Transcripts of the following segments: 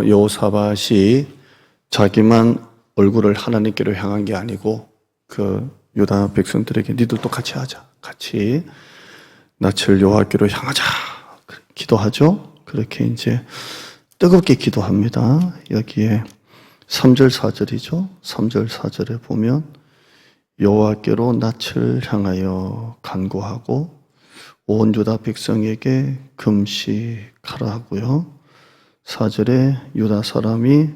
여호사밧이 자기만 얼굴을 하나님께로 향한 게 아니고 그 유다 백성들에게 니들도 같이 하자. 같이 낯을 여호와께로 향하자. 기도하죠. 그렇게 이제 뜨겁게 기도합니다. 여기에 3절 4절이죠. 3절 4절에 보면 여호와께로 낯을 향하여 간구하고 온 유다 백성에게 금식하라 하고요. 4절에 유다 사람이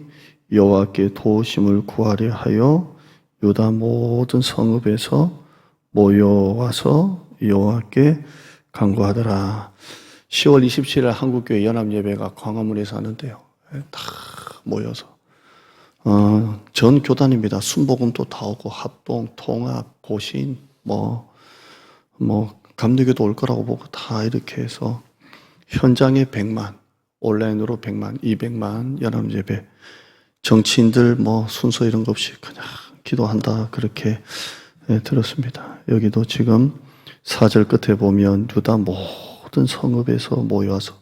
여호와께 도우심을 구하려 하여 유다 모든 성읍에서 모여와서 여호와께 간구하더라. 10월 27일 한국교회 연합예배가 광화문에서 하는데요. 다 모여서 전 교단입니다. 순복음도 다 오고 합동, 통합, 고신, 감리교도 올 거라고 보고 다 이렇게 해서 현장에 100만, 온라인으로 100만, 200만 연합예배. 정치인들 순서 이런 거 없이 그냥 기도한다 그렇게 들었습니다. 여기도 지금 4절 끝에 보면 유다 모든 성읍에서 모여와서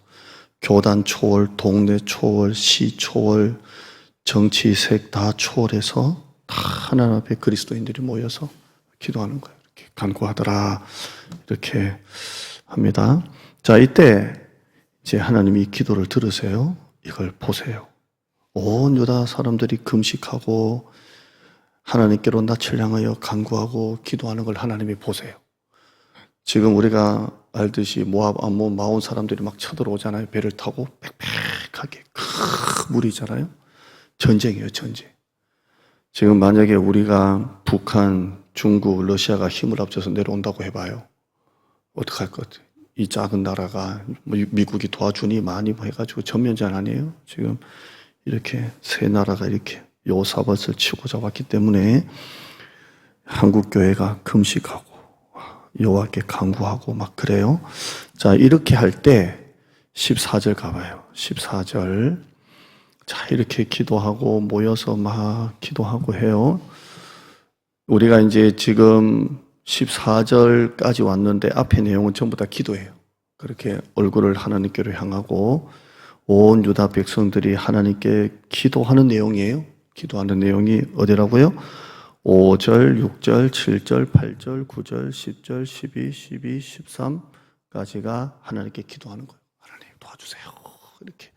교단 초월, 동네 초월, 시 초월, 정치색 다 초월해서 다 하나님 앞에 그리스도인들이 모여서 기도하는 거예요. 이렇게 간구하더라 이렇게 합니다. 자, 이때 이제 하나님이 기도를 들으세요. 이걸 보세요. 온 유다 사람들이 금식하고 하나님께로 낯을 향하여 간구하고 기도하는 걸 하나님이 보세요. 지금 우리가 알듯이 모압, 암몬, 마온 사람들이 막 쳐들어오잖아요. 배를 타고 빽빽하게 큰 물이잖아요. 전쟁이에요, 전쟁. 지금 만약에 우리가 북한, 중국, 러시아가 힘을 합쳐서 내려온다고 해봐요. 어떡할 것 같아요? 이 작은 나라가 미국이 도와주니 많이 해가지고 전면전 아니에요? 지금 이렇게 세 나라가 이렇게 여호사밧을 치고 잡았기 때문에 한국교회가 금식하고 여호와께 간구하고 막 그래요. 자, 이렇게 할 때 14절 가봐요. 14절. 자, 이렇게 기도하고 모여서 막 기도하고 해요. 우리가 이제 지금 14절까지 왔는데 앞에 내용은 전부 다 기도예요. 그렇게 얼굴을 하나님께로 향하고 온 유다 백성들이 하나님께 기도하는 내용이에요. 기도하는 내용이 어디라고요? 5절, 6절, 7절, 8절, 9절, 10절, 12, 12, 13까지가 하나님께 기도하는 거예요. 하나님 도와주세요. 이렇게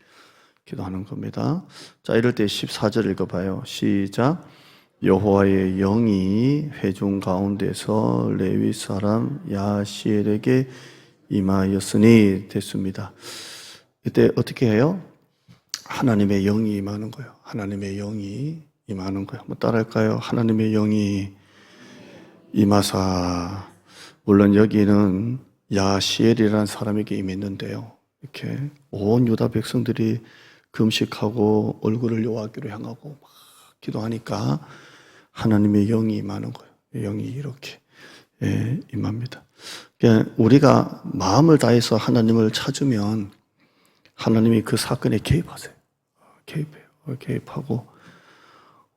기도하는 겁니다. 자, 이럴 때 14절 읽어봐요. 시작. 여호와의 영이 회중 가운데서 레위 사람 야시엘에게 임하였으니 됐습니다. 이때 어떻게 해요? 하나님의 영이 임하는 거예요. 하나님의 영이 임하는 거예요. 한번 따라할까요? 하나님의 영이 임하사. 물론 여기는 야시엘이라는 사람에게 임했는데요. 이렇게 온 유다 백성들이 금식하고 얼굴을 여호와께로 향하고 막 기도하니까 하나님의 영이 임하는 거예요. 영이 이렇게 임합니다. 그러니까 우리가 마음을 다해서 하나님을 찾으면 하나님이 그 사건에 개입하세요. 개입하고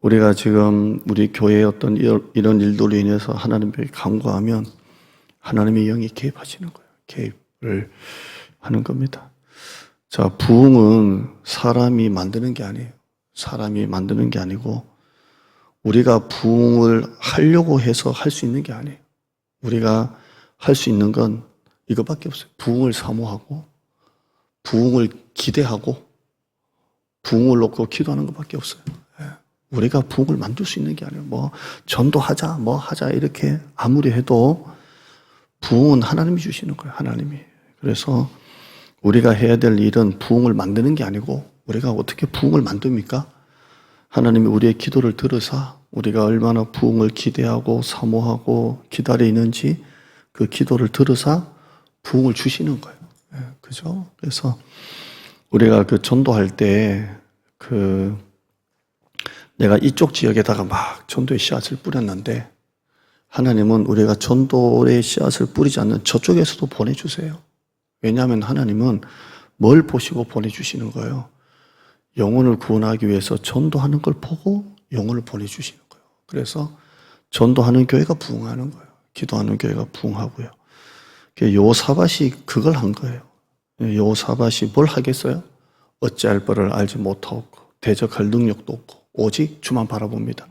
우리가 지금 우리 교회의 어떤 이런 일들로 인해서 하나님께 간구하면 하나님의 영이 개입하시는 거예요. 개입을 하는 겁니다. 자, 부흥은 사람이 만드는 게 아니에요. 사람이 만드는 게 아니고 우리가 부흥을 하려고 해서 할 수 있는 게 아니에요. 우리가 할 수 있는 건 이것밖에 없어요. 부흥을 사모하고 부흥을 기대하고 부흥을 놓고 기도하는 것밖에 없어요. 우리가 부흥을 만들 수 있는 게 아니에요. 전도하자, 하자 이렇게 아무리 해도 부흥은 하나님이 주시는 거예요. 하나님이. 그래서 우리가 해야 될 일은 부흥을 만드는 게 아니고 우리가 어떻게 부흥을 만듭니까? 하나님이 우리의 기도를 들으사 우리가 얼마나 부흥을 기대하고 사모하고 기다리는지 그 기도를 들으사 부흥을 주시는 거예요. 그죠? 그래서 우리가 그 전도할 때 내가 이쪽 지역에다가 막 전도의 씨앗을 뿌렸는데 하나님은 우리가 전도의 씨앗을 뿌리지 않는 저쪽에서도 보내주세요. 왜냐하면 하나님은 뭘 보시고 보내주시는 거예요? 영혼을 구원하기 위해서 전도하는 걸 보고 영혼을 보내주시는 거예요. 그래서 전도하는 교회가 부흥하는 거예요. 기도하는 교회가 부흥하고요. 여호사밧이 그걸 한 거예요. 여호사밧이 뭘 하겠어요? 어찌할 바를 알지 못하고 대적할 능력도 없고 오직 주만 바라봅니다.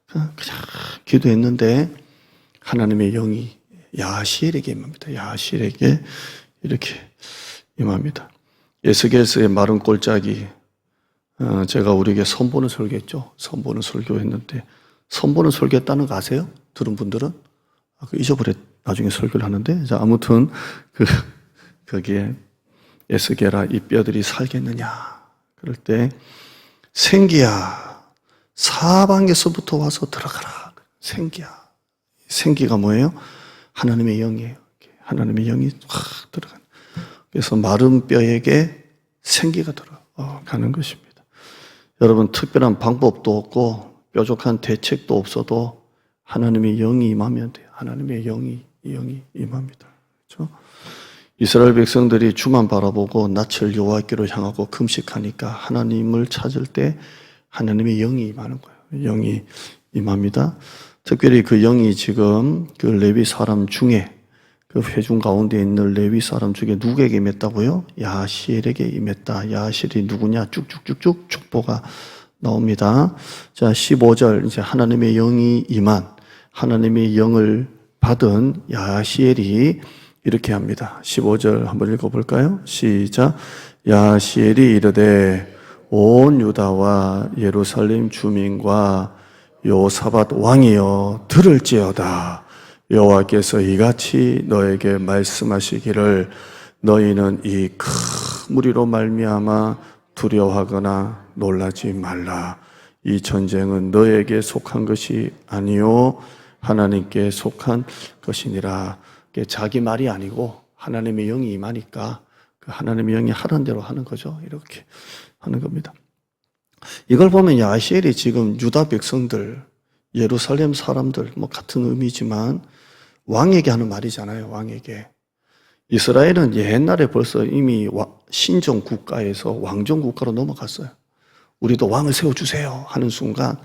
그냥 기도했는데 하나님의 영이 야시엘에게 임합니다. 야시엘에게 이렇게 임합니다. 에스겔서의 마른 꼴짝이 제가 우리에게 선보는 설교했죠. 선보는 설교했는데 선보는 설교했다는 거 아세요? 들은 분들은? 잊어버렸 나중에 설교를 하는데 자 아무튼 거기에 에스겔아 이 뼈들이 살겠느냐 그럴 때 생기야 사방에서부터 와서 들어가라. 생기가 뭐예요? 하나님의 영이에요. 하나님의 영이 확 들어가는. 그래서 마른 뼈에게 생기가 들어가는 것입니다. 여러분 특별한 방법도 없고 뾰족한 대책도 없어도 하나님의 영이 임하면 돼요. 하나님의 영이 임합니다. 그렇죠? 이스라엘 백성들이 주만 바라보고 낯을 여호와께로 향하고 금식하니까 하나님을 찾을 때 하나님의 영이 임하는 거예요. 영이 임합니다. 특별히 그 영이 지금 그 레위 사람 중에 그 회중 가운데 있는 레위 사람 중에 누구에게 임했다고요? 야시엘에게 임했다. 야시엘이 누구냐? 쭉쭉쭉쭉 족보가 나옵니다. 자, 15절 이제 하나님의 영이 임한 하나님의 영을 받은 야시엘이 이렇게 합니다. 15절 한번 읽어볼까요? 시작. 야시엘이 이르되 온 유다와 예루살렘 주민과 요사밧 왕이여 들을지어다. 여호와께서 이같이 너에게 말씀하시기를 너희는 이 큰 무리로 말미암아 두려워하거나 놀라지 말라. 이 전쟁은 너에게 속한 것이 아니요 하나님께 속한 것이니라. 자기 말이 아니고 하나님의 영이 임하니까 그 하나님의 영이 하는 대로 하는 거죠. 이렇게 하는 겁니다. 이걸 보면 야시엘이 지금 유다 백성들, 예루살렘 사람들 뭐 같은 의미지만 왕에게 하는 말이잖아요. 왕에게. 이스라엘은 옛날에 벌써 이미 신정 국가에서 왕정 국가로 넘어갔어요. 우리도 왕을 세워주세요 하는 순간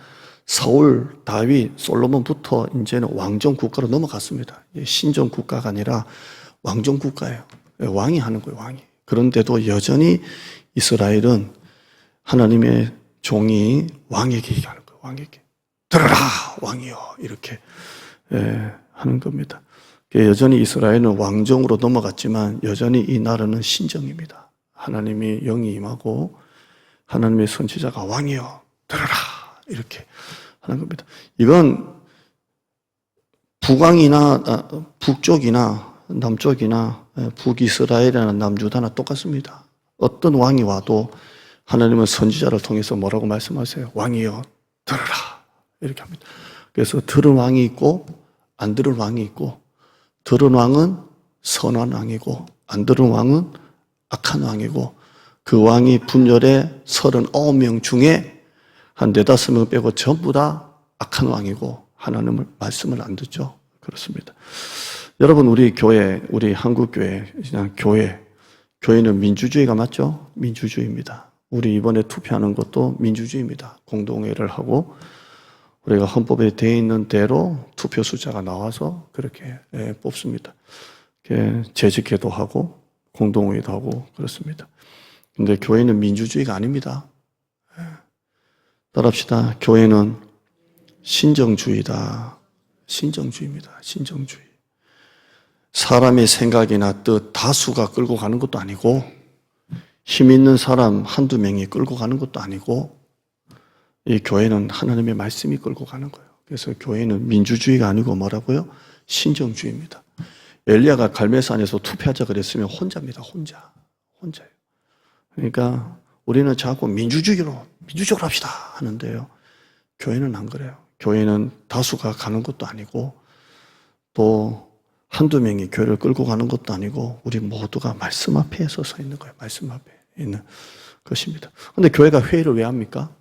사울, 다윗, 솔로몬부터 이제는 왕정 국가로 넘어갔습니다. 신정 국가가 아니라 왕정 국가예요. 왕이 하는 거예요, 왕이. 그런데도 여전히 이스라엘은 하나님의 종이 왕에게 얘기하는 거예요, 왕에게. 들어라, 왕이여. 이렇게 하는 겁니다. 여전히 이스라엘은 왕정으로 넘어갔지만 여전히 이 나라는 신정입니다. 하나님의 영이 임하고 하나님의 선지자가 왕이여 들어라 이렇게 하는 겁니다. 이건 북쪽이나 남쪽이나 북이스라엘이나 남유다나 똑같습니다. 어떤 왕이 와도 하나님은 선지자를 통해서 뭐라고 말씀하세요? 왕이여 들어라 이렇게 합니다. 그래서 들은 왕이 있고 안 들은 왕이 있고 들은 왕은 선한 왕이고 안 들은 왕은 악한 왕이고 그 왕이 분열의 39명 중에 한 4-5명 빼고 전부 다 악한 왕이고 하나님의 말씀을 안 듣죠. 그렇습니다. 여러분 우리 교회, 우리 한국교회, 그냥 교회는 민주주의가 맞죠? 민주주의입니다. 우리 이번에 투표하는 것도 민주주의입니다. 공동회의를 하고 우리가 헌법에 되어 있는 대로 투표 숫자가 나와서 그렇게 뽑습니다. 재직회도 하고 공동회의도 하고 그렇습니다. 근데 교회는 민주주의가 아닙니다. 따라합시다. 교회는 신정주의다. 신정주의입니다. 신정주의. 사람의 생각이나 뜻 다수가 끌고 가는 것도 아니고 힘 있는 사람 한두 명이 끌고 가는 것도 아니고 이 교회는 하나님의 말씀이 끌고 가는 거예요. 그래서 교회는 민주주의가 아니고 뭐라고요? 신정주의입니다. 엘리야가 갈멜산에서 투표하자 그랬으면 혼자입니다. 혼자예요. 그러니까 우리는 자꾸 민주적으로 합시다 하는데요. 교회는 안 그래요. 교회는 다수가 가는 것도 아니고 또 한두 명이 교회를 끌고 가는 것도 아니고 우리 모두가 말씀 앞에 서서 있는 거예요. 말씀 앞에 있는 것입니다. 그런데 교회가 회의를 왜 합니까?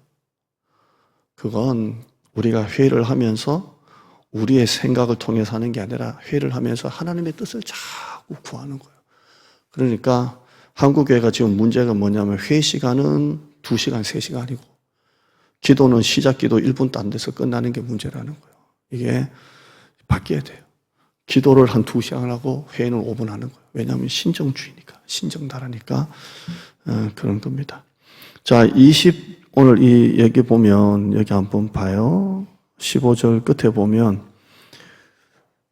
그건 우리가 회의를 하면서 우리의 생각을 통해서 하는 게 아니라 회의를 하면서 하나님의 뜻을 자꾸 구하는 거예요. 그러니까 한국교회가 지금 문제가 뭐냐면 회의 시간은 2시간, 3시간이고 기도는 시작 기도 1분도 안 돼서 끝나는 게 문제라는 거예요. 이게 바뀌어야 돼요. 기도를 한 2시간 하고 회의는 5분 하는 거예요. 왜냐하면 신정주의니까, 신정나라니까 그런 겁니다. 자, 오늘 이 얘기 보면, 여기 한번 봐요. 15절 끝에 보면,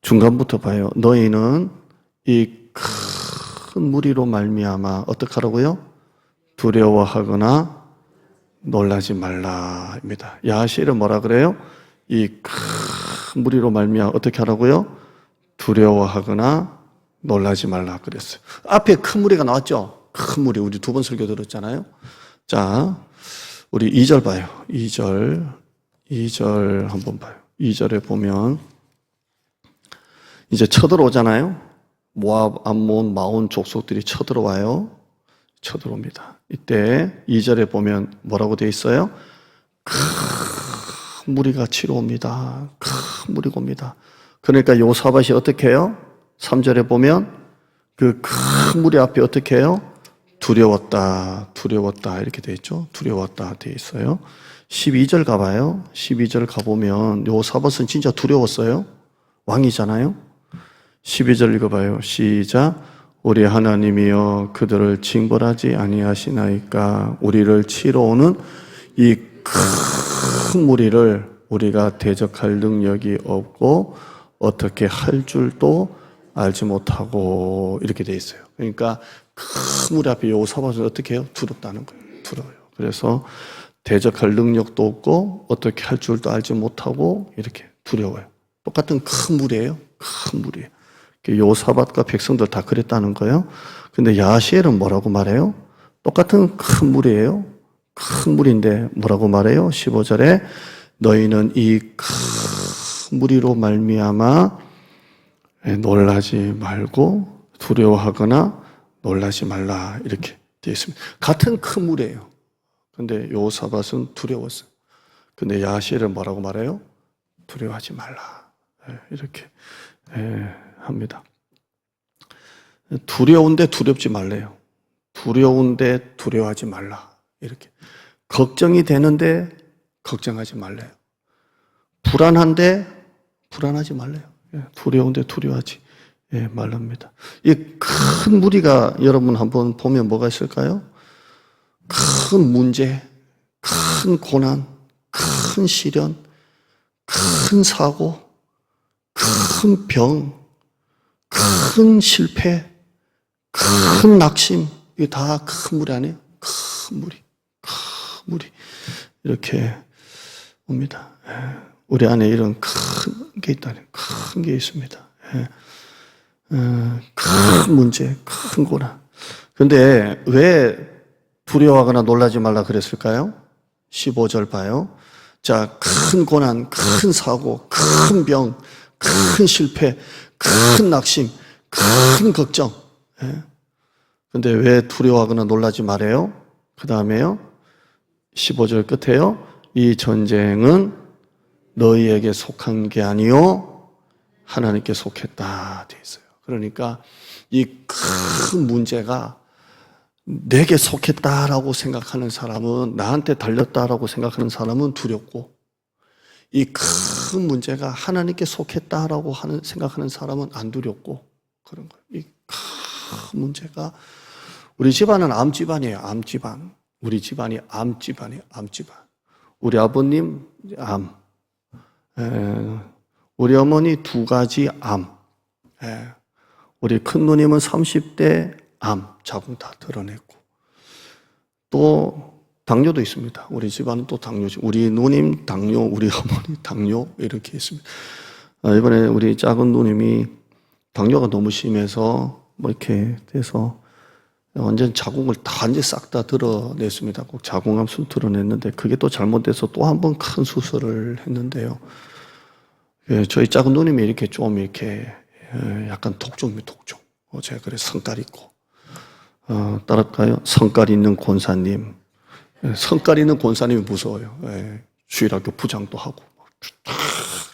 중간부터 봐요. 너희는 이 큰 무리로 말미암아 어떡하라고요? 두려워하거나 놀라지 말라입니다. 야하시엘은 뭐라 그래요? 이 큰 무리로 말미암아 어떻게 하라고요? 두려워하거나 놀라지 말라 그랬어요. 앞에 큰 무리가 나왔죠? 큰 무리, 우리 2번 설교 들었잖아요. 자, 우리 2절 봐요. 2절 한번 봐요. 2절에 보면 이제 쳐들어오잖아요. 모압, 암몬, 마온 족속들이 쳐들어와요. 쳐들어옵니다. 이때 2절에 보면 뭐라고 되어 있어요? 큰 무리가 치러 옵니다. 큰 무리가 옵니다. 그러니까 요사밧이 어떻게 해요? 3절에 보면 그 큰 무리 앞에 어떻게 해요? 두려웠다 이렇게 되어 있죠. 두려웠다 되어 있어요. 12절 가봐요. 12절 가보면 요사밧은 진짜 두려웠어요. 왕이잖아요. 12절 읽어봐요. 시작. 우리 하나님이여 그들을 징벌하지 아니하시나이까. 우리를 치러 오는 이 큰 무리를 우리가 대적할 능력이 없고 어떻게 할 줄도 알지 못하고 이렇게 돼 있어요. 그러니까 큰 무리 앞에 요사밧은 어떻게 해요? 두렵다는 거예요. 두려워요. 그래서 대적할 능력도 없고 어떻게 할 줄도 알지 못하고 이렇게 두려워요. 똑같은 큰 무리예요. 큰 무리예요. 요사밧과 백성들 다 그랬다는 거예요. 근데 야하시엘은 뭐라고 말해요? 똑같은 큰 무리예요. 큰 무리인데 뭐라고 말해요? 15절에 너희는 이 큰 무리로 말미암아 놀라지 말고 두려워하거나 놀라지 말라 이렇게 되어 있습니다. 같은 큰 무리예요. 근데 요사밧은 두려웠어요. 근데 야하시엘은 뭐라고 말해요? 두려워하지 말라 이렇게 합니다. 두려운데 두렵지 말래요. 두려운데 두려워하지 말라. 이렇게. 걱정이 되는데 걱정하지 말래요. 불안한데 불안하지 말래요. 두려운데 두려워하지 말랍니다. 이 큰 무리가 여러분 한번 보면 뭐가 있을까요? 큰 문제, 큰 고난, 큰 시련, 큰 사고, 큰 병, 큰 실패, 큰 낙심, 이게 다 큰 무리 아니에요? 큰 무리. 이렇게 옵니다. 우리 안에 이런 큰 게 있다니, 큰 게 있습니다. 큰 문제, 큰 고난. 근데 왜 두려워하거나 놀라지 말라 그랬을까요? 15절 봐요. 자, 큰 고난, 큰 사고, 큰 병, 큰 실패, 큰 낙심, 큰 걱정. 근데 왜 두려워하거나 놀라지 말아요? 그 다음에요. 15절 끝에요. 이 전쟁은 너희에게 속한 게 아니요 하나님께 속했다 되어 있어요. 그러니까 이 큰 문제가 내게 속했다라고 생각하는 사람은, 나한테 달렸다라고 생각하는 사람은 두렵고, 이 큰 문제가 하나님께 속했다라고 생각하는 사람은 안 두렵고 그런 거예요. 이 큰 문제가, 우리 집안은 암집안이에요. 암집안. 우리 집안이 암집안이에요. 암집안. 우리 아버님 암, 우리 어머니 2가지 암, 우리 큰 누님은 30대 암, 자궁 다 드러냈고, 또 당뇨도 있습니다. 우리 집안은 또 당뇨지. 우리 누님 당뇨, 우리 어머니 당뇨 이렇게 있습니다. 이번에 우리 작은 누님이 당뇨가 너무 심해서 뭐 이렇게 돼서 완전 자궁을 다 이제 싹 다 드러냈습니다. 꼭 자궁암수 드러냈는데 그게 또 잘못돼서 또 한 번 큰 수술을 했는데요. 저희 작은 누님이 이렇게 좀 이렇게 약간 독종입니다. 독종. 제가 그래서 성깔 있고 따를까요? 성깔 있는 권사님. 성깔 있는 권사님이 무서워요. 주일학교 부장도 하고 탁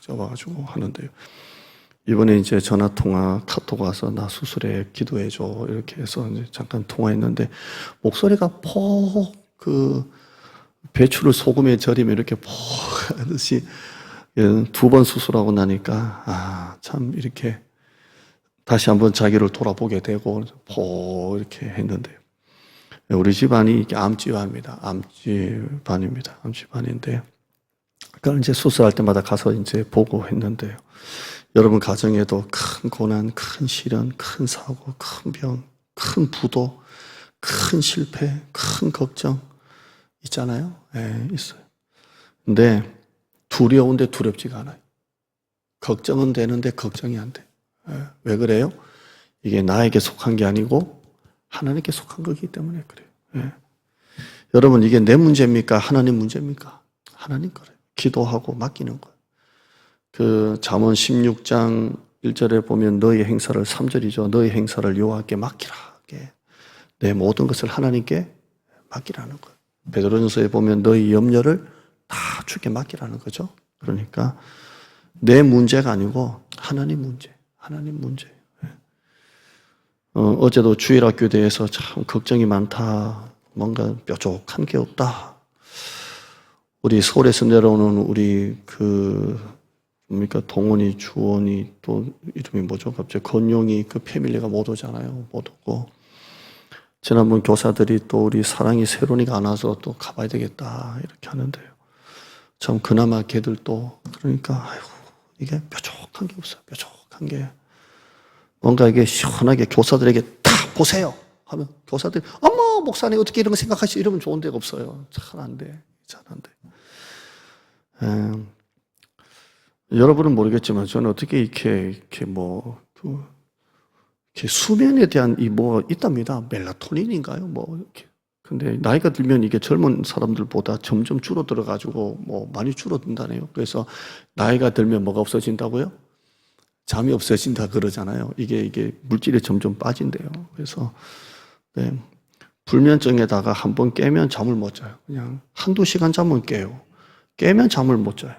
잡아가지고 하는데요. 이번에 이제 전화통화 카톡 와서 나 수술해 기도해줘 이렇게 해서 이제 잠깐 통화했는데 목소리가 배추를 소금에 절이면 이렇게 퍽 하듯이 2번 수술하고 나니까 참 이렇게 다시 한번 자기를 돌아보게 되고 퍽 이렇게 했는데요. 우리 집안이 암집안입니다. 암집안입니다. 암집안인데, 그러니까 이제 수술할 때마다 가서 이제 보고 했는데요. 여러분 가정에도 큰 고난, 큰 시련, 큰 사고, 큰 병, 큰 부도, 큰 실패, 큰 걱정 있잖아요. 예, 있어요. 근데 두려운데 두렵지가 않아요. 걱정은 되는데 걱정이 안 돼. 예, 왜 그래요? 이게 나에게 속한 게 아니고 하나님께 속한 거기 때문에 그래요. 예. 여러분 이게 내 문제입니까? 하나님 문제입니까? 하나님 거래요. 기도하고 맡기는 거예요. 그 잠언 16장 1절에 보면 너희 행사를 3절이죠. 너희 행사를 여호와께 맡기라. 내 모든 것을 하나님께 맡기라는 거예요. 베드로전서에 보면 너희 염려를 다 주께 맡기라는 거죠. 그러니까 내 문제가 아니고 하나님 문제, 하나님 문제. 어제도 주일학교대에서 참 걱정이 많다. 뭔가 뾰족한 게 없다. 우리 서울에서 내려오는 우리 뭡니까 동원이, 주원이 또 이름이 뭐죠? 갑자기 건용이 그 패밀리가 못 오잖아요. 못 오고. 지난번 교사들이 또 우리 사랑이 세론이가 안 와서 또 가봐야 되겠다 이렇게 하는데요. 참 그나마 걔들도 그러니까 아이고 이게 뾰족한 게 없어요. 뾰족한 게 뭔가 이게 시원하게 교사들에게 다 보세요 하면 교사들이 어머 목사님 어떻게 이런 거 생각하시 이러면 좋은 데가 없어요. 잘 안 돼. 잘 안 돼. 여러분은 모르겠지만 저는 어떻게 이렇게 수면에 대한 있답니다. 멜라토닌인가요? 이렇게. 근데 나이가 들면 이게 젊은 사람들보다 점점 줄어들어가지고 많이 줄어든다네요. 그래서 나이가 들면 뭐가 없어진다고요? 잠이 없어진다 그러잖아요. 이게 물질이 점점 빠진대요. 그래서, 네. 불면증에다가 한번 깨면 잠을 못 자요. 그냥 한두 시간 잠은 깨요. 깨면 잠을 못 자요.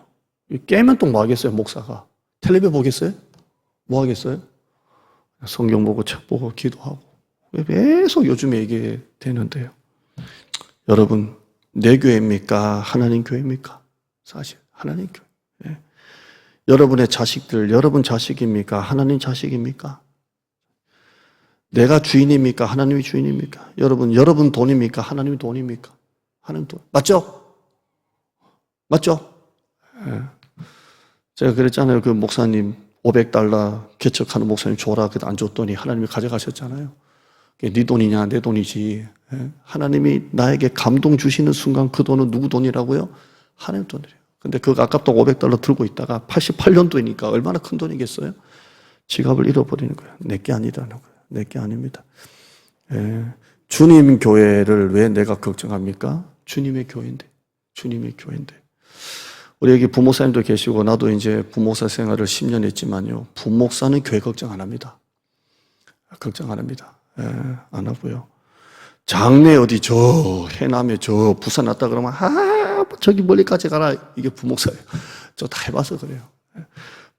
깨면 또 뭐 하겠어요, 목사가? 텔레비 보겠어요? 뭐 하겠어요? 성경 보고 책 보고 기도하고 계속 요즘에 이게 되는데요. 여러분 내 교회입니까? 하나님 교회입니까? 사실 하나님 교회. 예. 여러분의 자식들 여러분 자식입니까? 하나님 자식입니까? 내가 주인입니까? 하나님이 주인입니까? 여러분 돈입니까? 하나님이 돈입니까? 하나님 돈 맞죠? 맞죠? 예. 제가 그랬잖아요. 그 목사님 $500 개척하는 목사님 줘라. 그래도 안 줬더니 하나님이 가져가셨잖아요. 네 돈이냐 내 돈이지. 하나님이 나에게 감동 주시는 순간 그 돈은 누구 돈이라고요? 하나님 돈이래요. 근데 그거 아깝다고 $500 들고 있다가 88년도이니까 얼마나 큰 돈이겠어요? 지갑을 잃어버리는 거예요. 내게 아니라는 거예요. 내게 아닙니다. 주님 교회를 왜 내가 걱정합니까? 주님의 교회인데. 주님의 교회인데. 우리 여기 부목사님도 계시고 나도 이제 부목사 생활을 10년 했지만요. 부목사는 교회 걱정 안 합니다. 걱정 안 합니다. 안 하고요. 장례 어디 해남에 부산 왔다 그러면 저기 멀리까지 가라. 이게 부목사예요. 저 다 해봐서 그래요.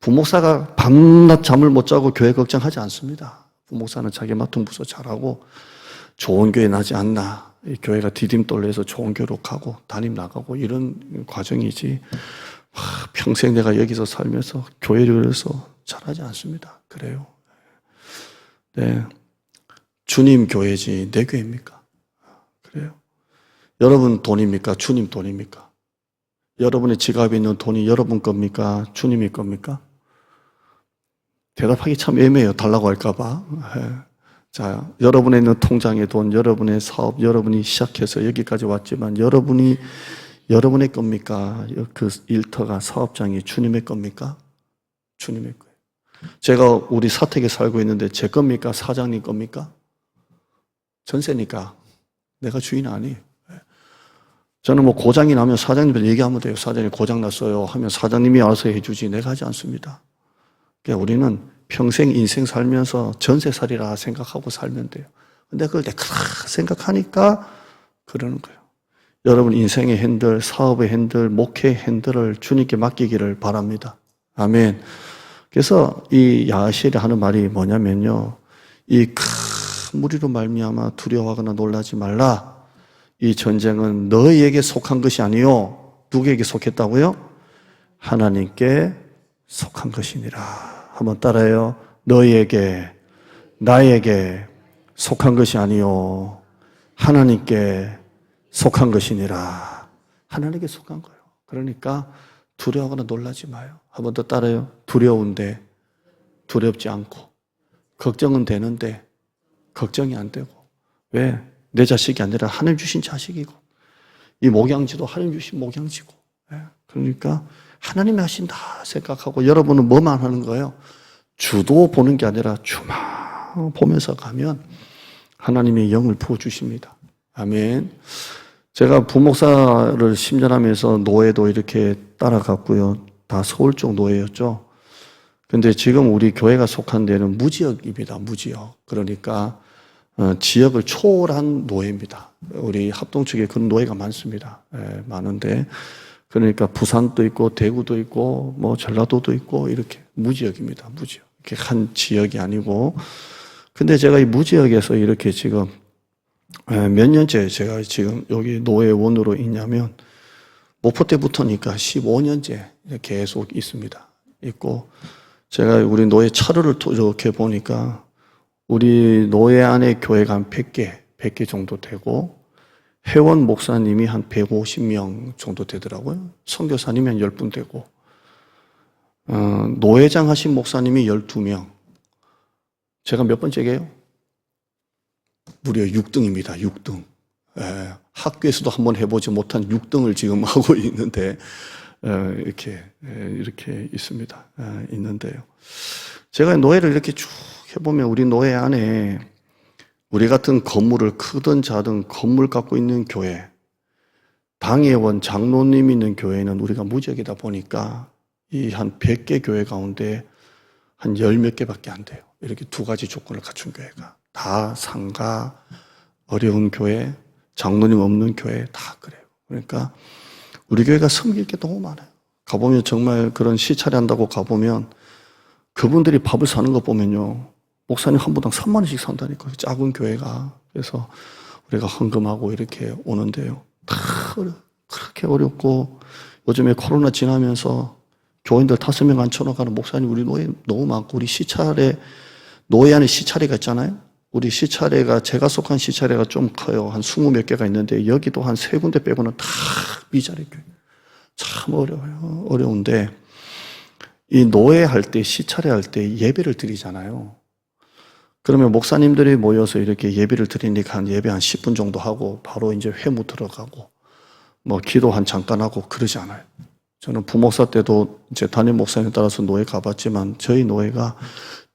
부목사가 밤낮 잠을 못 자고 교회 걱정하지 않습니다. 부목사는 자기 맡은 부서 잘하고 좋은 교회 나지 않나. 이 교회가 디딤돌려서 좋은 교회로 가고 담임 나가고 이런 과정이지 평생 내가 여기서 살면서 교회를 위해서 잘하지 않습니다. 그래요. 네, 주님 교회지 내 교회입니까? 그래요. 여러분 돈입니까? 주님 돈입니까? 여러분의 지갑에 있는 돈이 여러분 겁니까? 주님의 겁니까? 대답하기 참 애매해요. 달라고 할까 봐. 자, 여러분에 있는 통장의 돈, 여러분의 사업, 여러분이 시작해서 여기까지 왔지만 여러분의 겁니까? 그 일터가 사업장이 주님의 겁니까? 주님의 거예요. 제가 우리 사택에 살고 있는데 제 겁니까? 사장님 겁니까? 전세니까 내가 주인 아니에요. 저는 고장이 나면 사장님한테 얘기하면 돼요. 사장님 고장 났어요 하면 사장님이 알아서 해주지 내가 하지 않습니다. 그러니까 우리는 평생 인생 살면서 전세살이라 생각하고 살면 돼요. 근데 그걸 내가 생각하니까 그러는 거예요. 여러분 인생의 핸들, 사업의 핸들, 목회의 핸들을 주님께 맡기기를 바랍니다. 아멘. 그래서 이 야하시엘이 하는 말이 뭐냐면요. 이 큰 무리로 말미암아 두려워하거나 놀라지 말라. 이 전쟁은 너희에게 속한 것이 아니요. 누구에게 속했다고요? 하나님께 속한 것이니라. 한번 따라해요. 너희에게 나에게 속한 것이 아니요 하나님께 속한 것이니라. 하나님께 속한 거예요. 그러니까 두려워하거나 놀라지 마요. 한 번 더 따라요. 두려운데 두렵지 않고, 걱정은 되는데 걱정이 안 되고. 왜? 내 자식이 아니라 하나님 주신 자식이고, 이 목양지도 하나님 주신 목양지고. 그러니까 하나님이 하신다 생각하고, 여러분은 뭐만 하는 거예요? 주도 보는 게 아니라 주만 보면서 가면 하나님의 영을 부어주십니다. 아멘. 제가 부목사를 10년 하면서 노예도 이렇게 따라갔고요. 다 서울 쪽 노예였죠. 근데 지금 우리 교회가 속한 데는 무지역입니다. 무지역. 그러니까 지역을 초월한 노예입니다. 우리 합동 측에 그런 노예가 많습니다. 많은데, 그러니까 부산도 있고 대구도 있고 뭐 전라도도 있고 이렇게 무지역입니다. 무지역. 이렇게 한 지역이 아니고. 근데 제가 이 무지역에서 이렇게 지금 몇 년째 제가 지금 여기 노예원으로 있냐면, 목포 때부터니까 15년째 계속 있습니다. 있고, 제가 우리 노예 차로를 이렇게 보니까 우리 노예 안에 교회가 한 100개 정도 되고, 회원 목사님이 한 150명 정도 되더라고요. 선교사님이 한 10분 되고, 노회장 하신 목사님이 12명. 제가 몇 번째게요? 무려 6등입니다. 6등. 학교에서도 한번 해보지 못한 6등을 지금 하고 있는데, 이렇게 있습니다. 있는데요. 제가 노예를 이렇게 쭉 해보면, 우리 노예 안에 우리 같은 건물을 크든 작든 건물 갖고 있는 교회, 당회원, 장로님 있는 교회는 우리가 무지역이다 보니까 이 한 100개 교회 가운데 한 10몇 개밖에 안 돼요. 이렇게 두 가지 조건을 갖춘 교회가. 다 상가, 어려운 교회, 장로님 없는 교회 다 그래요. 그러니까 우리 교회가 섬길 게 너무 많아요. 가보면 정말 그런 시찰이 한다고 가보면 그분들이 밥을 사는 거 보면요, 목사님 한 분당 3만 원씩 산다니까, 작은 교회가. 그래서 우리가 헌금하고 이렇게 오는데요, 다 그렇게 어렵고, 요즘에 코로나 지나면서 교인들 5명 앉혀놓고 목사님 우리 노예 너무 많고, 우리 시찰에, 노예 안에 시찰회가 있잖아요. 우리 시찰회가, 제가 속한 시찰회가 좀 커요. 한 20몇 개가 있는데, 여기도 한 3군데 빼고는 다 미자리 교회. 참 어려워요. 어려운데, 이 노예할 때, 시찰회 할 때 예배를 드리잖아요. 그러면 목사님들이 모여서 이렇게 예배를 드리니까 한 예배 한 10분 정도 하고 바로 이제 회무 들어가고 뭐 기도 한 잠깐 하고 그러지 않아요. 저는 부목사 때도 이제 담임 목사님 따라서 노예 가봤지만, 저희 노예가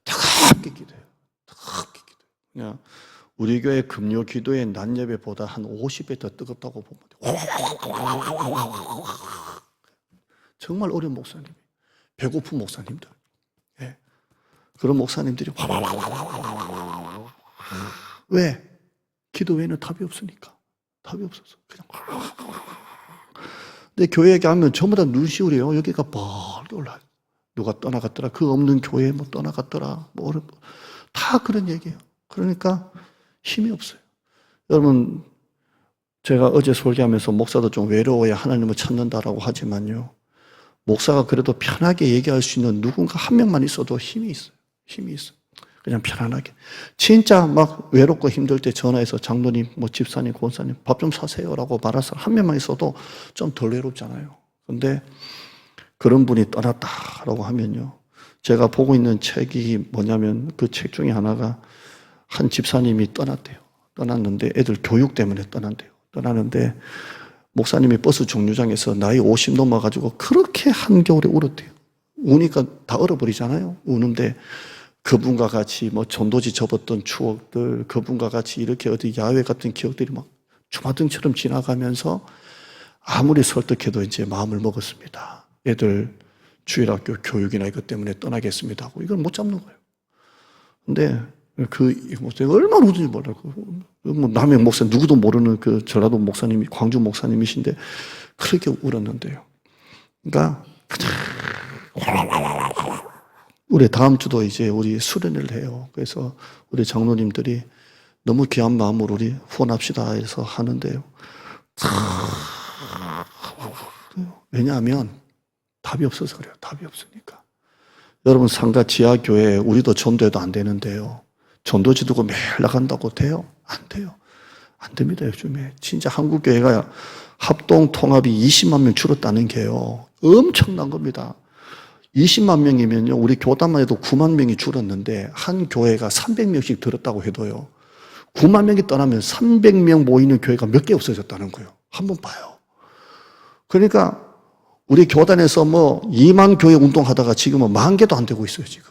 뜨겁게 기도해요. 뜨겁게 기도해요. 그냥 우리 교회 금요 기도의 낮 예배보다 한 50배 더 뜨겁다고 보면 돼요. 정말 어려운 목사님, 배고픈 목사님들. 그런 목사님들이 왜? 기도 외에는 답이 없으니까. 답이 없어서 그냥. 근데 교회에 가면 전부 다 눈시울이에요. 여기가 멀게 올라요. 누가 떠나갔더라, 그 없는 교회 뭐 떠나갔더라, 뭐 다 그런 얘기예요. 그러니까 힘이 없어요. 여러분, 제가 어제 설교하면서 목사도 좀 외로워야 하나님을 찾는다라고 하지만요, 목사가 그래도 편하게 얘기할 수 있는 누군가 한 명만 있어도 힘이 있어요. 힘이 있어. 그냥 편안하게. 진짜 막 외롭고 힘들 때 전화해서 장로님, 뭐 집사님, 권사님 밥 좀 사세요라고 말할 사람 한 명만 있어도 좀 덜 외롭잖아요. 근데 그런 분이 떠났다라고 하면요, 제가 보고 있는 책이 뭐냐면, 그 책 중에 하나가 한 집사님이 떠났대요. 떠났는데 애들 교육 때문에 떠난대요. 떠나는데 목사님이 버스 정류장에서 나이 50 넘어가지고 그렇게 한겨울에 울었대요. 우니까 다 얼어버리잖아요. 우는데 그분과 같이 뭐 전도지 접었던 추억들, 그분과 같이 이렇게 어디 야외 같은 기억들이 막 주마등처럼 지나가면서 아무리 설득해도 이제 마음을 먹었습니다. 애들 주일학교 교육이나 이것 때문에 떠나겠습니다 하고, 이걸 못 잡는 거예요. 근데 그 목사님 얼마나 우는지 몰라요. 뭐 남의 목사, 누구도 모르는 그 전라도 목사님이, 광주 목사님이신데 그렇게 울었는데요. 그러니까 우리 다음 주도 이제 우리 수련회를 해요. 그래서 우리 장로님들이 너무 귀한 마음으로 우리 후원합시다 해서 하는데요. 왜냐하면 답이 없어서 그래요. 답이 없으니까. 여러분, 상가 지하교회 우리도 전도해도 안 되는데요, 전도지 두고 매일 나간다고 돼요? 안 돼요. 안 됩니다. 요즘에 진짜 한국 교회가 합동 통합이 20만 명 줄었다는 게요, 엄청난 겁니다. 20만 명이면요, 우리 교단만 해도 9만 명이 줄었는데 한 교회가 300명씩 들었다고 해도요, 9만 명이 떠나면 300명 모이는 교회가 몇 개 없어졌다는 거예요. 한번 봐요. 그러니까 우리 교단에서 뭐 2만 교회 운동하다가 지금은 10,000개도 안 되고 있어요. 지금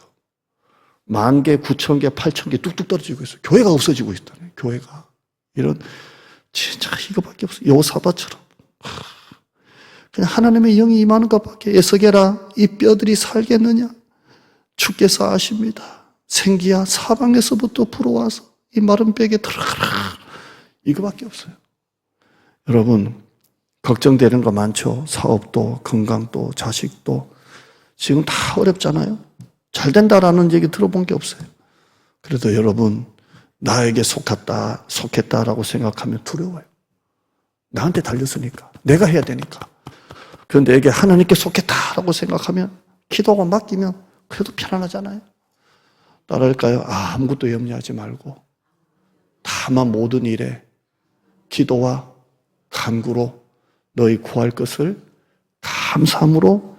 10,000개, 9,000개, 8,000개 뚝뚝 떨어지고 있어요. 교회가 없어지고 있다네. 교회가. 이런 진짜 이거밖에 없어요. 요사바처럼 그냥 하나님의 영이 임하는 것밖에. 에스겔아, 이 뼈들이 살겠느냐? 주께서 아십니다. 생기야, 사방에서부터 불어와서 이 마른 뼈에 들어가라. 이거밖에 없어요. 여러분, 걱정되는 거 많죠. 사업도, 건강도, 자식도. 지금 다 어렵잖아요. 잘 된다라는 얘기 들어본 게 없어요. 그래도 여러분, 나에게 속했다라고 생각하면 두려워요. 나한테 달렸으니까. 내가 해야 되니까. 그런데 내게 하나님께 속했다라고 생각하면, 기도가 맡기면 그래도 편안하잖아요. 따라할까요? 아무것도 염려하지 말고 다만 모든 일에 기도와 간구로 너희 구할 것을 감사함으로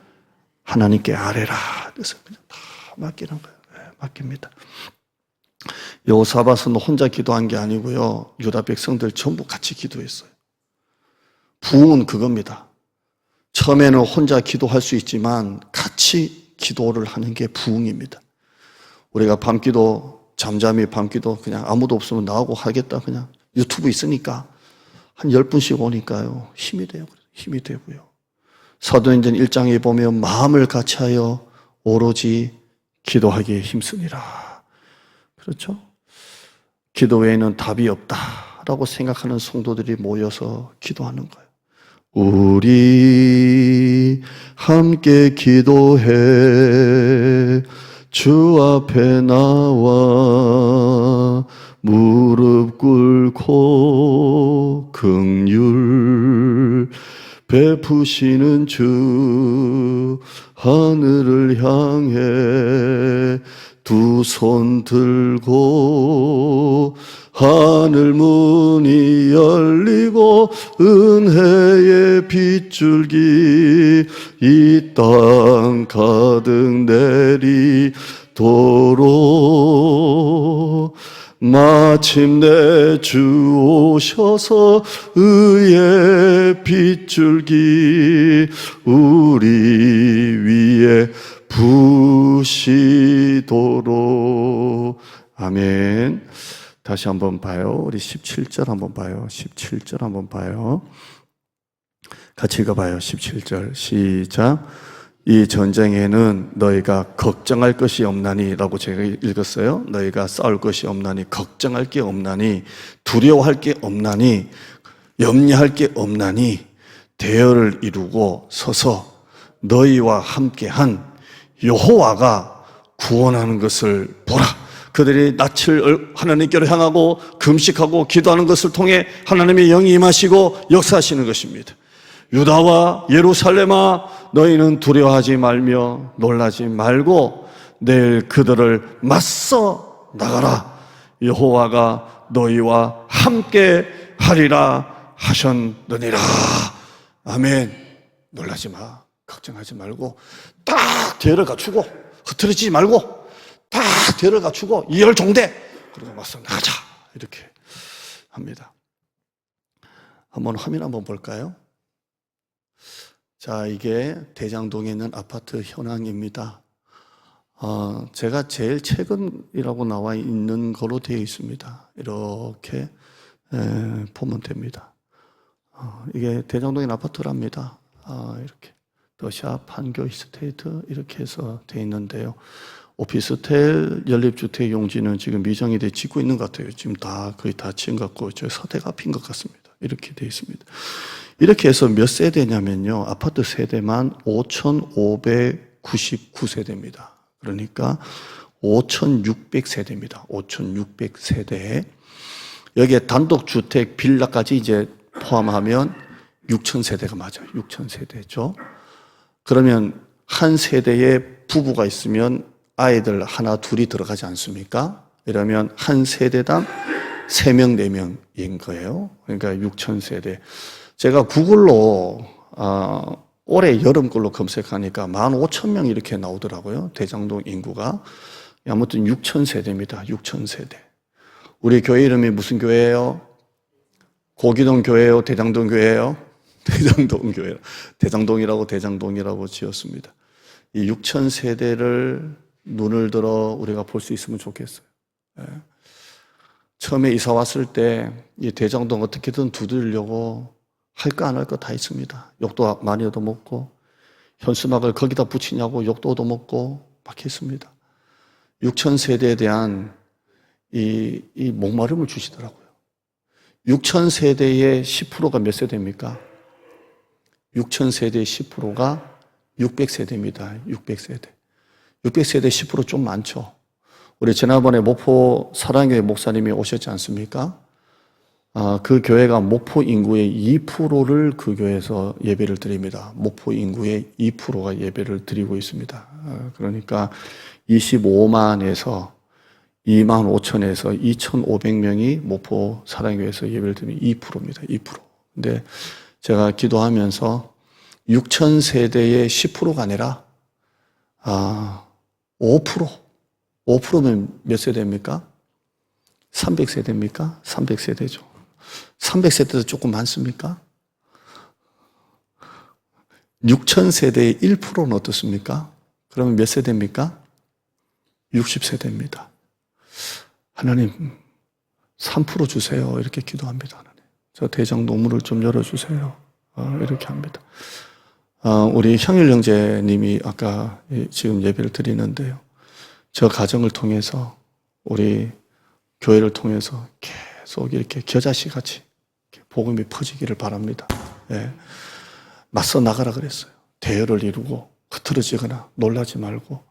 하나님께 아뢰라. 그래서 그냥 다 맡기는 거예요. 네, 맡깁니다. 여호사밧은 혼자 기도한 게 아니고요, 유다 백성들 전부 같이 기도했어요. 부흥은 그겁니다. 처음에는 혼자 기도할 수 있지만 같이 기도를 하는 게 부흥입니다. 우리가 밤기도, 잠잠히 밤기도 그냥 아무도 없으면 나오고 하겠다, 그냥 유튜브 있으니까 한 10분씩 오니까요, 힘이 돼요. 힘이 되고요. 사도행전 1장에 보면 마음을 같이하여 오로지 기도하기에 힘쓰니라. 그렇죠? 기도 외에는 답이 없다라고 생각하는 성도들이 모여서 기도하는 거예요. 우리 함께 기도해 주 앞에 나와 무릎 꿇고 긍휼 베푸시는 주 하늘을 향해 두 손 들고 하늘 문이 열리고 은혜의 빗줄기 이 땅 가득 내리도록 마침내 주 오셔서 의의 빗줄기 우리 위에 부시도록. 아멘. 다시 한번 봐요. 우리 17절 한번 봐요. 17절 한번 봐요. 같이 읽어봐요. 17절 시작. 이 전쟁에는 너희가 걱정할 것이 없나니 라고 제가 읽었어요. 너희가 싸울 것이 없나니, 걱정할 게 없나니, 두려워할 게 없나니, 염려할 게 없나니 대열을 이루고 서서 너희와 함께한 여호와가 구원하는 것을 보라. 그들이 낯을 하나님께로 향하고 금식하고 기도하는 것을 통해 하나님의 영이 임하시고 역사하시는 것입니다. 유다와 예루살렘아, 너희는 두려워하지 말며 놀라지 말고 내일 그들을 맞서 나가라. 여호와가 너희와 함께 하리라 하셨느니라. 아멘. 놀라지 마. 걱정하지 말고 딱 대를 갖추고 흐트러지지 말고 다 대를 갖추고 이열종대 그리고 맞서 나가자. 이렇게 합니다. 한번 화면 한번 볼까요? 자, 이게 대장동에 있는 아파트 현황입니다. 제가 제일 최근이라고 나와 있는 거로 되어 있습니다. 이렇게 보면 됩니다. 이게 대장동에 있는 아파트랍니다. 이렇게 더샵, 판교 이스테이트 이렇게 해서 되어 있는데요. 오피스텔, 연립주택 용지는 지금 미정이 돼 짓고 있는 것 같아요. 지금 다 거의 다 지은 것 같고 저 서대가 앞인 것 같습니다. 이렇게 되어 있습니다. 이렇게 해서 몇 세대냐면요, 아파트 세대만 5,599세대입니다. 그러니까 5,600세대입니다. 5,600세대에 여기에 단독주택, 빌라까지 이제 포함하면 6,000세대가 맞아요. 6,000세대죠. 그러면 한 세대에 부부가 있으면 아이들 하나, 둘이 들어가지 않습니까? 이러면 한 세대당 3명, 4명인 거예요. 그러니까 6천 세대. 제가 구글로 올해 여름 걸로 검색하니까 15,000명 이렇게 나오더라고요. 대장동 인구가. 아무튼 6천 세대입니다. 6천 세대. 우리 교회 이름이 무슨 교회예요? 고기동 교회요? 대장동 교회예요? 대장동 교회. 대장동이라고 대장동이라고 지었습니다. 이 6천 세대를 눈을 들어 우리가 볼 수 있으면 좋겠어요. 예. 처음에 이사 왔을 때 이 대장동 어떻게든 두드리려고 할까 안 할까 다 있습니다. 욕도 많이 얻어먹고 현수막을 거기다 붙이냐고 욕도 얻어먹고 막 했습니다. 6천 세대에 대한 이 목마름을 주시더라고요. 6천 세대의 10%가 몇 세대입니까? 6천 세대의 10%가 600세대입니다. 600세대. 600세대 10% 좀 많죠. 우리 지난번에 목포 사랑교회 목사님이 오셨지 않습니까? 그 교회가 목포 인구의 2%를 그 교회에서 예배를 드립니다. 목포 인구의 2%가 예배를 드리고 있습니다. 그러니까 25만에서 2만 5천에서 2,500명이 목포 사랑교회에서 예배를 드리면 2%입니다. 2%. 근데 제가 기도하면서 6천 세대의 10%가 아니라 5%. 5%면 몇 세대입니까? 300세대입니까? 300세대죠. 300세대도 조금 많습니까? 6천 세대의 1%는 어떻습니까? 그러면 몇 세대입니까? 60세대입니다. 하나님 3% 주세요. 이렇게 기도합니다. 하나님. 저 대장 노문을 좀 열어주세요. 이렇게 합니다. 우리 형일 형제님이 아까 지금 예배를 드리는데요. 저 가정을 통해서 우리 교회를 통해서 계속 이렇게 겨자씨 같이 복음이 퍼지기를 바랍니다. 예. 맞서 나가라 그랬어요. 대열을 이루고 흐트러지거나 놀라지 말고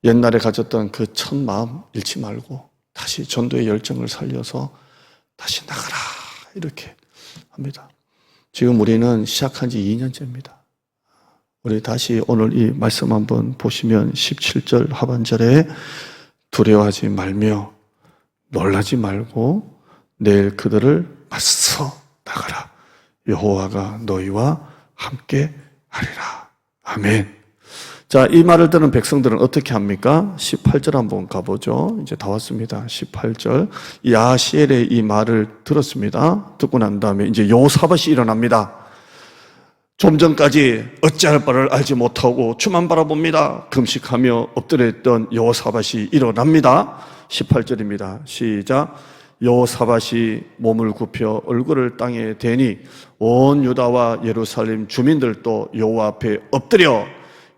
옛날에 가졌던 그 첫 마음 잃지 말고 다시 전도의 열정을 살려서 다시 나가라 이렇게 합니다. 지금 우리는 시작한 지 2년째입니다. 우리 다시 오늘 이 말씀 한번 보시면 17절 하반절에 두려워하지 말며 놀라지 말고 내일 그들을 맞서 나가라. 여호와가 너희와 함께 하리라. 아멘. 자, 이 말을 듣는 백성들은 어떻게 합니까? 18절 한번 가보죠. 이제 다 왔습니다. 18절. 야시엘의 이 말을 들었습니다. 듣고 난 다음에 이제 여호사밧이 일어납니다. 좀 전까지 어찌할 바를 알지 못하고 주만 바라봅니다. 금식하며 엎드려 있던 여호사밧이 일어납니다. 18절입니다. 시작. 여호사밧이 몸을 굽혀 얼굴을 땅에 대니 온 유다와 예루살렘 주민들도 여호와 앞에 엎드려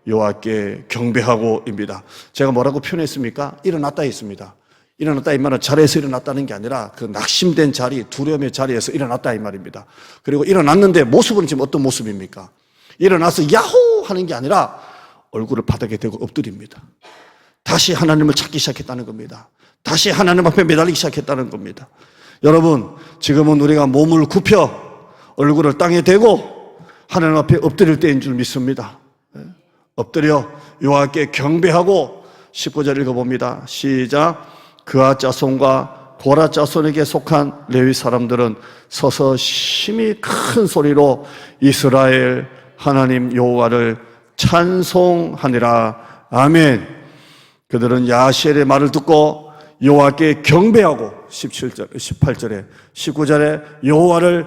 여호와께 경배하고입니다. 제가 뭐라고 표현했습니까? 일어났다 했습니다. 일어났다 이 말은 자리에서 일어났다는 게 아니라 그 낙심된 자리, 두려움의 자리에서 일어났다 이 말입니다. 그리고 일어났는데 모습은 지금 어떤 모습입니까? 일어나서 야호 하는 게 아니라 얼굴을 바닥에 대고 엎드립니다. 다시 하나님을 찾기 시작했다는 겁니다. 다시 하나님 앞에 매달리기 시작했다는 겁니다. 여러분, 지금은 우리가 몸을 굽혀 얼굴을 땅에 대고 하나님 앞에 엎드릴 때인 줄 믿습니다. 엎드려 여호와께 경배하고 19절 읽어봅니다. 시작. 그아 자손과 고라 자손에게 속한 레위 사람들은 서서 심히 큰 소리로 이스라엘 하나님 여호와를 찬송하니라. 아멘. 그들은 야시엘의 말을 듣고 여호와께 경배하고 17절, 18절에 19절에 여호와를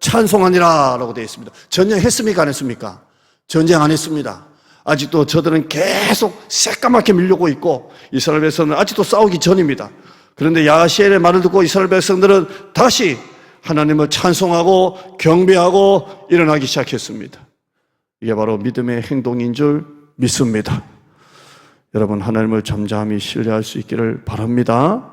찬송하니라 라고 되어 있습니다. 전쟁했습니까? 안 했습니까? 전쟁 안 했습니다. 아직도 저들은 계속 새까맣게 밀려고 있고 이스라엘 백성은 아직도 싸우기 전입니다. 그런데 야시엘의 말을 듣고 이스라엘 백성들은 다시 하나님을 찬송하고 경배하고 일어나기 시작했습니다. 이게 바로 믿음의 행동인 줄 믿습니다. 여러분, 하나님을 잠잠히 신뢰할 수 있기를 바랍니다.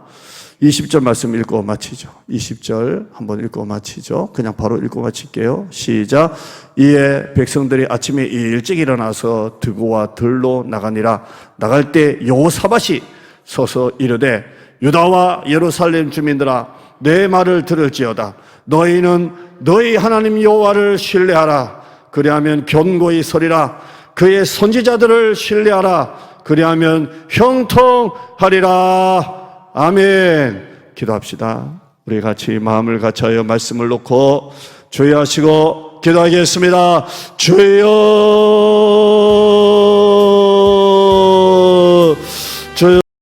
20절 말씀 읽고 마치죠. 20절 한번 읽고 마치죠. 그냥 바로 읽고 마칠게요. 시작. 이에 백성들이 아침에 일찍 일어나서 드고와 들로 나가니라. 나갈 때 여호사밧이 서서 이르되 유다와 예루살렘 주민들아 내 말을 들을지어다. 너희는 너희 하나님 여호와를 신뢰하라. 그리하면 견고히 서리라. 그의 선지자들을 신뢰하라. 그리하면 형통하리라. 아멘. 기도합시다. 우리 같이 마음을 같이하여 말씀을 놓고 주여 하시고 기도하겠습니다. 주여